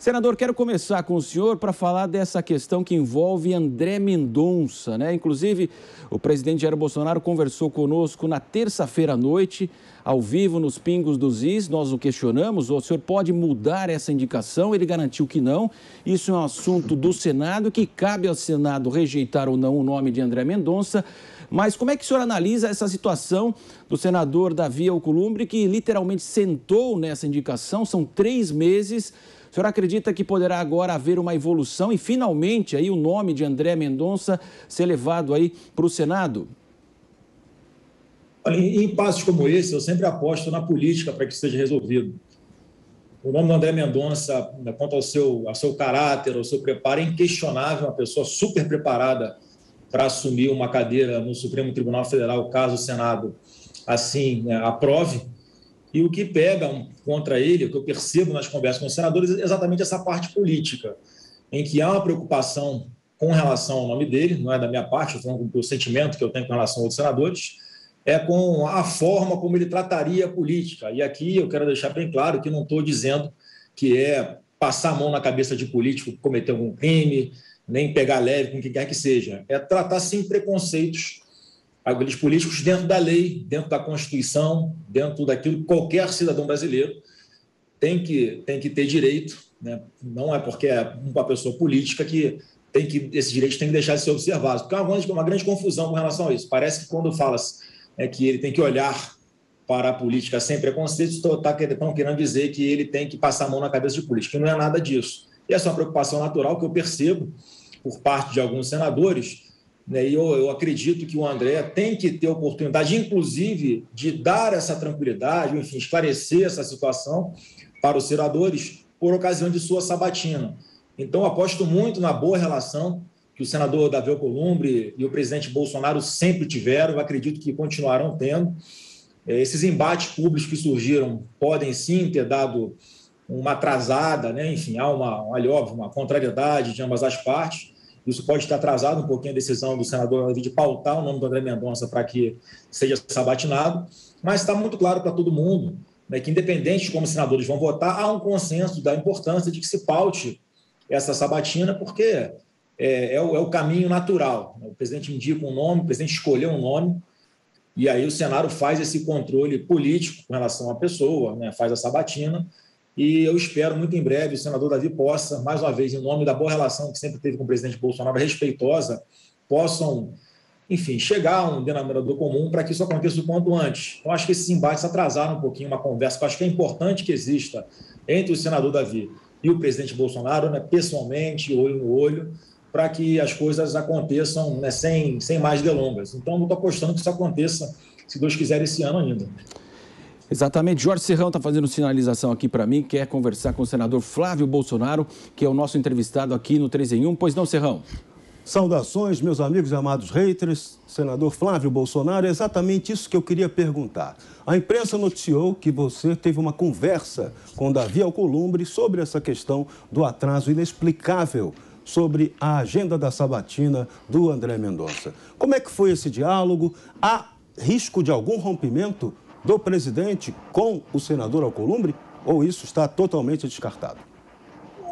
Senador, quero começar com o senhor para falar dessa questão que envolve André Mendonça, né? Inclusive, o presidente Jair Bolsonaro conversou conosco na terça-feira à noite, ao vivo, nos Pingos dos Is. Nós o questionamos, o senhor pode mudar essa indicação? Ele garantiu que não. Isso é um assunto do Senado, que cabe ao Senado rejeitar ou não o nome de André Mendonça. Mas como é que o senhor analisa essa situação do senador Davi Alcolumbre, que literalmente sentou nessa indicação? São 3 meses. O senhor acredita que poderá agora haver uma evolução e finalmente aí o nome de André Mendonça ser levado aí para o Senado? Olha, em passos como esse, eu sempre aposto na política para que isso seja resolvido. O nome do André Mendonça, quanto ao seu caráter, ao seu preparo, é inquestionável, uma pessoa super preparada para assumir uma cadeira no Supremo Tribunal Federal, caso o Senado assim aprove. E o que pega contra ele, o que eu percebo nas conversas com os senadores, é exatamente essa parte política, em que há uma preocupação com relação ao nome dele, não é da minha parte, estou falando do sentimento que eu tenho com relação a outros senadores, é com a forma como ele trataria a política. E aqui eu quero deixar bem claro que não estou dizendo que é passar a mão na cabeça de político que cometeu algum crime, nem pegar leve com quem quer que seja. É tratar sem preconceitos aqueles políticos dentro da lei, dentro da Constituição, dentro daquilo que qualquer cidadão brasileiro tem que ter direito, né? Não é porque é uma pessoa política que esses direitos têm que deixar de ser observados, porque é uma grande confusão com relação a isso. Parece que quando fala-se que ele tem que olhar para a política sem preconceito, estão querendo dizer que ele tem que passar a mão na cabeça de política, e não é nada disso. E essa é uma preocupação natural que eu percebo por parte de alguns senadores, né? E eu acredito que o André tem que ter oportunidade, inclusive, de dar essa tranquilidade, enfim, esclarecer essa situação para os senadores por ocasião de sua sabatina. Então, aposto muito na boa relação que o senador Davi Alcolumbre e o presidente Bolsonaro sempre tiveram, eu acredito que continuarão tendo. Esses embates públicos que surgiram podem sim ter dado uma atrasada, né? Enfim, há uma contrariedade de ambas as partes. Isso pode ter atrasado um pouquinho a decisão do senador Davi de pautar o nome do André Mendonça para que seja sabatinado, mas está muito claro para todo mundo, né, que, independente de como os senadores vão votar, há um consenso da importância de que se paute essa sabatina, porque é o caminho natural. O presidente indica um nome, o presidente escolheu um nome, e aí o Senado faz esse controle político com relação à pessoa, né, faz a sabatina. E eu espero muito em breve o senador Davi possa, mais uma vez, em nome da boa relação que sempre teve com o presidente Bolsonaro, respeitosa, possam, enfim, chegar a um denominador comum para que isso aconteça o quanto antes. Eu acho que esses embates atrasaram um pouquinho uma conversa, que eu acho que é importante que exista entre o senador Davi e o presidente Bolsonaro, né, pessoalmente, olho no olho, para que as coisas aconteçam, né, sem mais delongas. Então, eu estou apostando que isso aconteça, se Deus quiser, esse ano ainda. Exatamente. Jorge Serrão está fazendo sinalização aqui para mim, quer conversar com o senador Flávio Bolsonaro, que é o nosso entrevistado aqui no 3 em 1. Pois não, Serrão? Saudações, meus amigos e amados haters. Senador Flávio Bolsonaro, é exatamente isso que eu queria perguntar. A imprensa noticiou que você teve uma conversa com Davi Alcolumbre sobre essa questão do atraso inexplicável sobre a agenda da sabatina do André Mendonça. Como é que foi esse diálogo? Há risco de algum rompimento do presidente com o senador Alcolumbre, ou isso está totalmente descartado?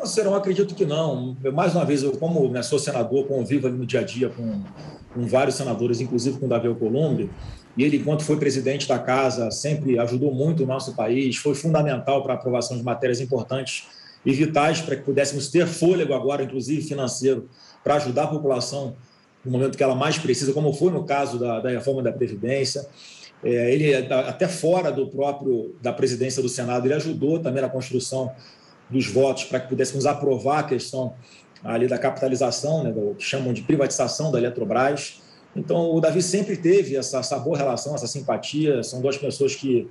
Serão, acredito que não. Mais uma vez, eu, como sou senador, convivo ali no dia a dia com vários senadores, inclusive com o Davi Alcolumbre, e ele, enquanto foi presidente da casa, sempre ajudou muito o nosso país, foi fundamental para a aprovação de matérias importantes e vitais para que pudéssemos ter fôlego agora, inclusive financeiro, para ajudar a população no momento que ela mais precisa, como foi no caso da reforma da Previdência. Ele, até fora da presidência do Senado, ele ajudou também na construção dos votos para que pudéssemos aprovar a questão ali da capitalização, né, do que chamam de privatização da Eletrobras. Então, o Davi sempre teve essa boa relação, essa simpatia. São duas pessoas que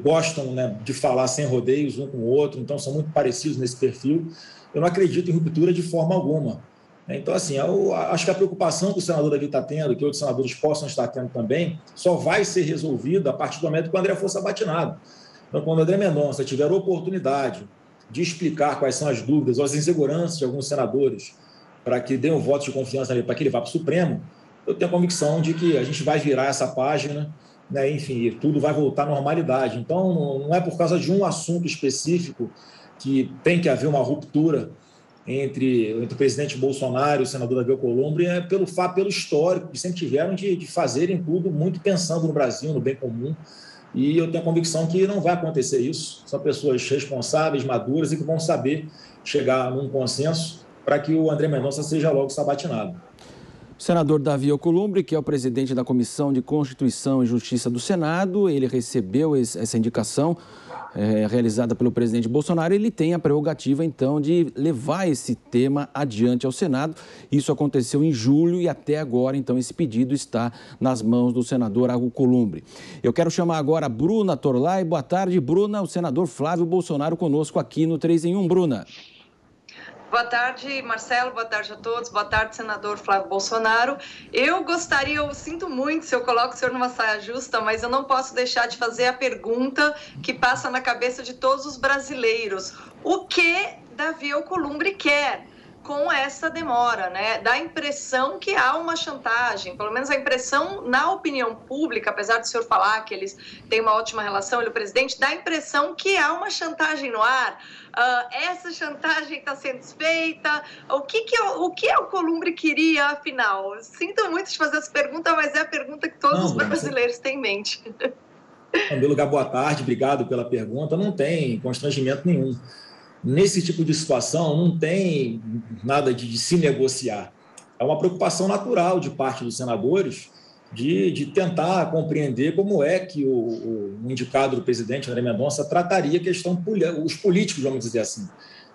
gostam, né, de falar sem rodeios um com o outro, então são muito parecidos nesse perfil. Eu não acredito em ruptura de forma alguma. Então, assim, eu acho que a preocupação que o senador Davi está tendo, que outros senadores possam estar tendo também, só vai ser resolvida a partir do momento que o André for sabatinado. Então, quando o André Mendonça tiver a oportunidade de explicar quais são as dúvidas ou as inseguranças de alguns senadores para que dêem um voto de confiança ali, para que ele vá para o Supremo, eu tenho a convicção de que a gente vai virar essa página, né? Enfim, tudo vai voltar à normalidade. Então, não é por causa de um assunto específico que tem que haver uma ruptura entre o presidente Bolsonaro e o senador Davi Alcolumbre pelo histórico que sempre tiveram de fazerem tudo muito pensando no Brasil, no bem comum. E eu tenho a convicção que não vai acontecer isso. São pessoas responsáveis, maduras e que vão saber chegar num consenso para que o André Mendonça seja logo sabatinado. O senador Davi Alcolumbre, que é o presidente da Comissão de Constituição e Justiça do Senado, ele recebeu essa indicação realizada pelo presidente Bolsonaro. Ele tem a prerrogativa, então, de levar esse tema adiante ao Senado. Isso aconteceu em julho e até agora, então, esse pedido está nas mãos do senador Alcolumbre. Eu quero chamar agora a Bruna Torlai. Boa tarde, Bruna. O senador Flávio Bolsonaro conosco aqui no 3 em 1. Bruna. Boa tarde, Marcelo. Boa tarde a todos. Boa tarde, senador Flávio Bolsonaro. Eu sinto muito se eu coloco o senhor numa saia justa, mas eu não posso deixar de fazer a pergunta que passa na cabeça de todos os brasileiros. O que Davi Alcolumbre quer com essa demora, né? Dá a impressão que há uma chantagem, pelo menos a impressão na opinião pública, apesar do senhor falar que eles têm uma ótima relação, ele é o presidente, dá a impressão que há uma chantagem no ar. Essa chantagem está sendo desfeita. O que Alcolumbre queria, afinal? Sinto muito de fazer essa pergunta, mas é a pergunta que todos os brasileiros têm em mente. Em primeiro lugar, boa tarde, obrigado pela pergunta. Não tem constrangimento nenhum. Nesse tipo de situação, não tem nada de se negociar. É uma preocupação natural de parte dos senadores de tentar compreender como é que o indicado do presidente, André Mendonça, trataria a questão, os políticos, vamos dizer assim.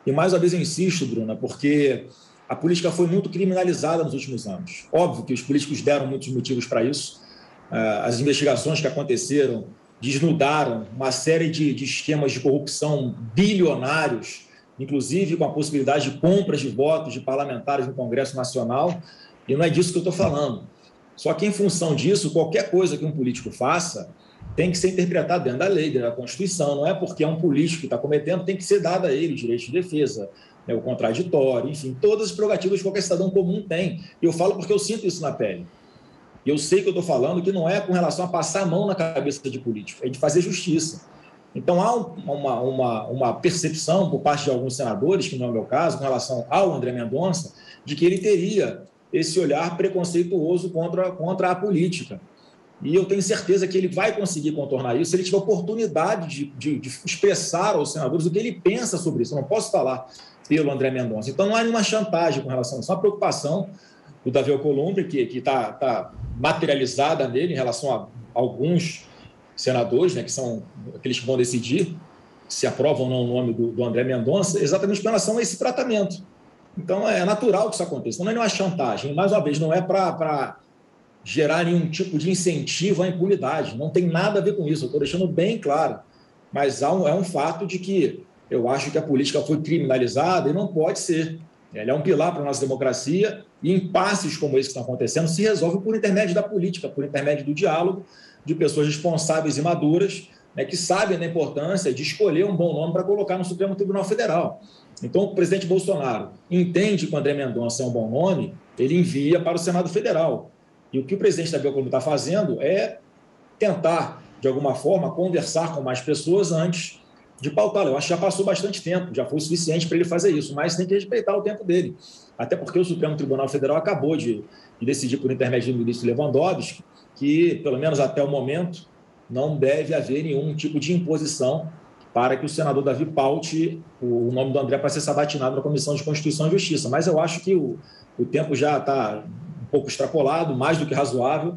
E mais uma vez eu insisto, Bruna, porque a política foi muito criminalizada nos últimos anos. Óbvio que os políticos deram muitos motivos para isso. As investigações que aconteceram desnudaram uma série de esquemas de corrupção bilionários, inclusive com a possibilidade de compras de votos de parlamentares no Congresso Nacional, e não é disso que eu estou falando. Só que, em função disso, qualquer coisa que um político faça tem que ser interpretada dentro da lei, dentro da Constituição. Não é porque é um político que está cometendo, tem que ser dado a ele direito de defesa, o contraditório, enfim, todas as prerrogativas que qualquer cidadão comum tem. E eu falo porque eu sinto isso na pele. E eu sei que eu estou falando que não é com relação a passar a mão na cabeça de político, é de fazer justiça. Então, há uma percepção por parte de alguns senadores, que não é o meu caso, com relação ao André Mendonça, de que ele teria esse olhar preconceituoso contra a política. E eu tenho certeza que ele vai conseguir contornar isso se ele tiver oportunidade de expressar aos senadores o que ele pensa sobre isso. Eu não posso falar pelo André Mendonça. Então, não há nenhuma chantagem com relação a isso. É uma preocupação do Davi Alcolumbre, que está materializada nele em relação a alguns senadores, né, que são aqueles que vão decidir se aprovam ou não o nome do André Mendonça, exatamente com relação a esse tratamento. Então, é natural que isso aconteça. Não é nenhuma chantagem. Mais uma vez, não é para gerar nenhum tipo de incentivo à impunidade. Não tem nada a ver com isso. Eu estou deixando bem claro. Mas é um fato de que eu acho que a política foi criminalizada e não pode ser. Ela é um pilar para a nossa democracia e impasses como esse que estão acontecendo se resolvem por intermédio da política, por intermédio do diálogo, de pessoas responsáveis e maduras, né, que sabem da importância de escolher um bom nome para colocar no Supremo Tribunal Federal. Então, o presidente Bolsonaro entende que o André Mendonça é um bom nome, ele envia para o Senado Federal. E o que o presidente Davi Alcolumbre está fazendo é tentar, de alguma forma, conversar com mais pessoas antes de pautá-lo. Eu acho que já passou bastante tempo, já foi o suficiente para ele fazer isso, mas tem que respeitar o tempo dele. Até porque o Supremo Tribunal Federal acabou de decidir, por intermédio do ministro Lewandowski, que, pelo menos até o momento, não deve haver nenhum tipo de imposição para que o senador Davi paute o nome do André para ser sabatinado na Comissão de Constituição e Justiça. Mas eu acho que o tempo já está um pouco extrapolado, mais do que razoável,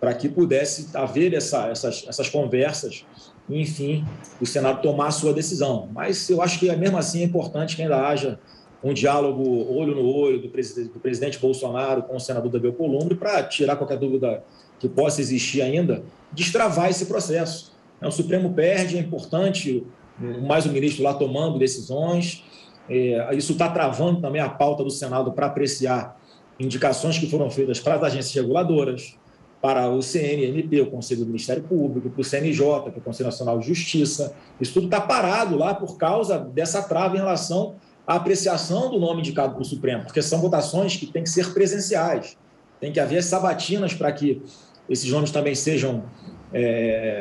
para que pudesse haver essas conversas e, enfim, o Senado tomar a sua decisão. Mas eu acho que, mesmo assim, é importante que ainda haja um diálogo olho no olho do presidente Bolsonaro com o senador Davi Alcolumbre para tirar qualquer dúvida que possa existir ainda, destravar esse processo. O Supremo perde, é importante mais o ministro lá tomando decisões. Isso está travando também a pauta do Senado para apreciar indicações que foram feitas para as agências reguladoras, para o CNMP, o Conselho do Ministério Público, para o CNJ, que é o Conselho Nacional de Justiça. Isso tudo está parado lá por causa dessa trava em relação à apreciação do nome indicado para o Supremo, porque são votações que têm que ser presenciais. Tem que haver sabatinas para que esses nomes também sejam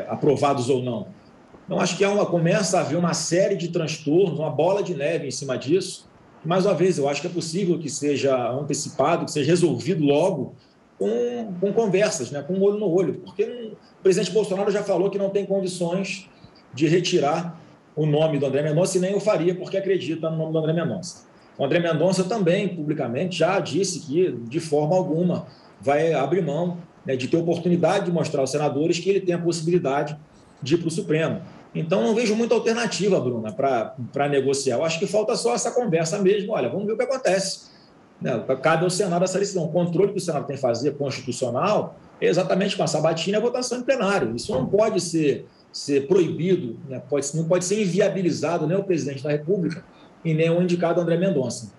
aprovados ou não. Então, acho que começa a haver uma série de transtornos, uma bola de neve em cima disso. Mais uma vez, eu acho que é possível que seja antecipado, que seja resolvido logo com conversas, né, com um olho no olho, porque o presidente Bolsonaro já falou que não tem condições de retirar o nome do André Mendonça e nem o faria porque acredita no nome do André Mendonça. O André Mendonça também, publicamente, já disse que, de forma alguma, vai abrir mão, né, de ter oportunidade de mostrar aos senadores que ele tem a possibilidade de ir para o Supremo. Então, não vejo muita alternativa, Bruna, para negociar. Eu acho que falta só essa conversa mesmo. Olha, vamos ver o que acontece. Cabe ao Senado essa decisão. O controle que o Senado tem que fazer constitucional é exatamente com a sabatina e a votação em plenário. Isso não pode ser proibido, né? Não pode ser inviabilizado nem o presidente da República e nem o indicado André Mendonça.